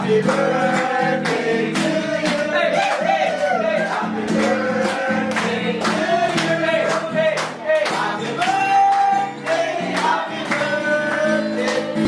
Happy birthday to you. Hey, hey, hey, hey. Happy birthday to you. Hey, hey, hey. Happy birthday, happy birthday. Happy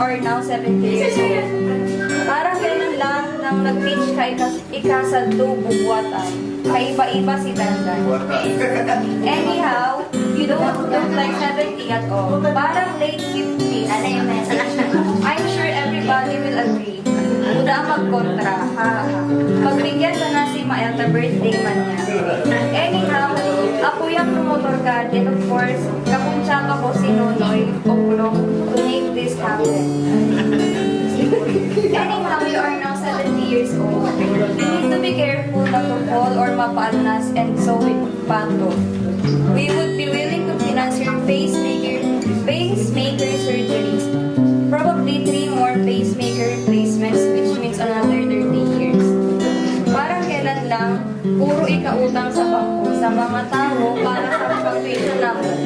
are now 70 years old. Parang ganun lang nang nag-reach ka ikasadto bubuatan. Kaiba-iba si Dandan. Anyhow, you don't look like 70 at all. Parang late 50s. I'm sure everybody will agree. Muda magkontra. Pagbigyan ka na si Maelta birthday man niya. Anyhow, ako yung promotor ka, and of course, kapuntsaka ko si Nonoy Oplong to make this happen. Anyhow, you are now 70 years old. You need to be careful not to fall or mapaanas and so with panto. We would be willing to finance your pacemaker surgeries. Probably 3 more pacemaker replacements, which means another 30 years. Parang kailan lang, puro ikautang sa bangko sa mga tao para sa pag-pension namin.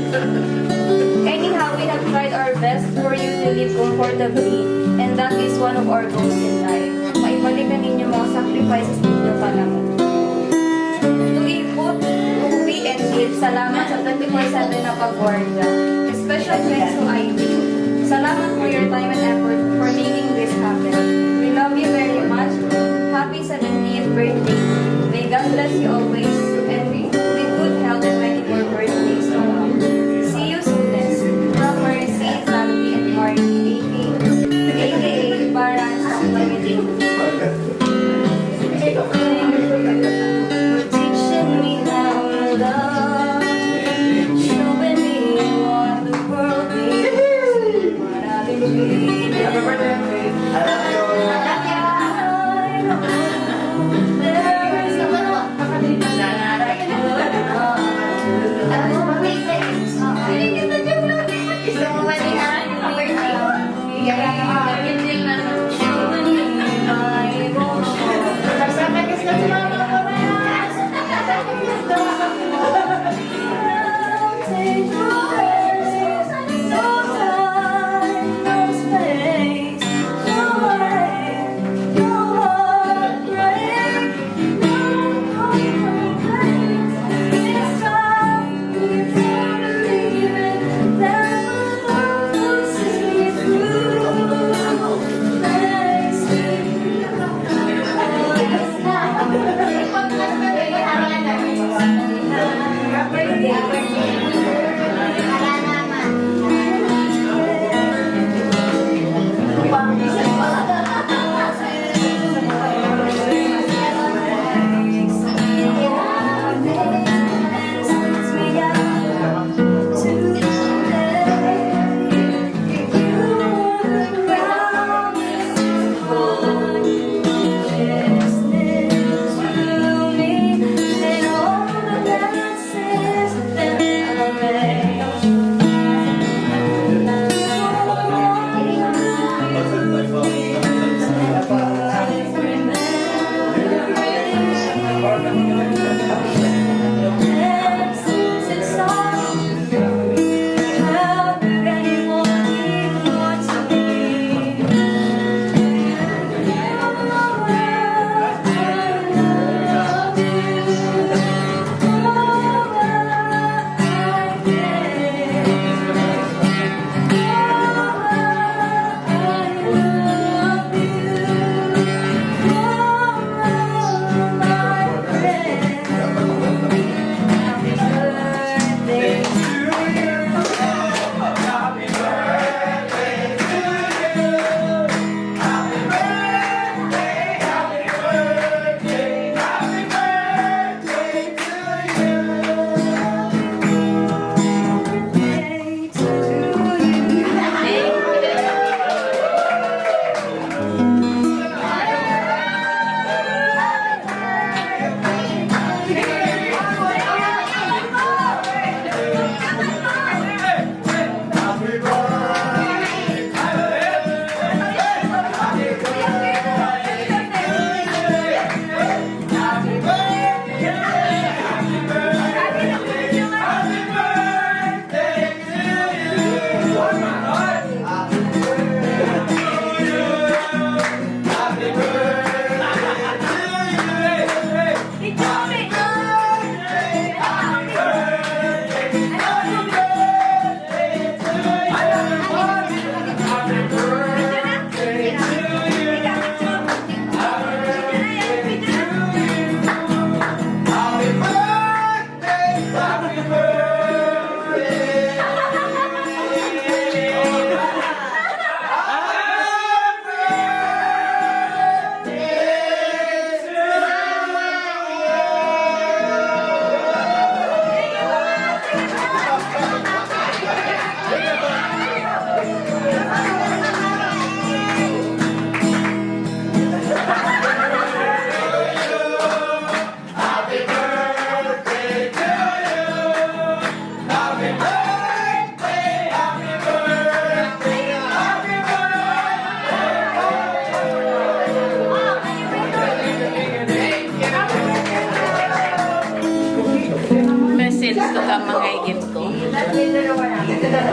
Anyhow, we have tried our best for you to live comfortably, and that is one of our goals in life. Maibalikan ninyo mga sacrifices ninyo pala mo. To ikot, movie, and live, salamat sa 24/7 na pag-guardia. Special thanks to Ivy. Salamat for your time and effort for making this happen. We love you very much. Happy 70th birthday. May God bless you always and with good health and many more birthdays to come. See you soon. From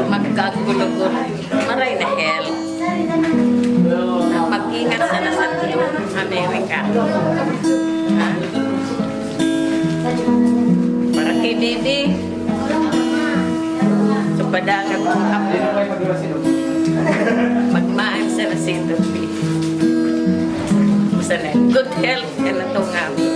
magkagulugon. Maray na health. Mag-ingat sana sa Amerika. Ha? Para kay Bibi. So, padangan kong apo. Magmaan sana si Dubi. Good health ka na ito nga.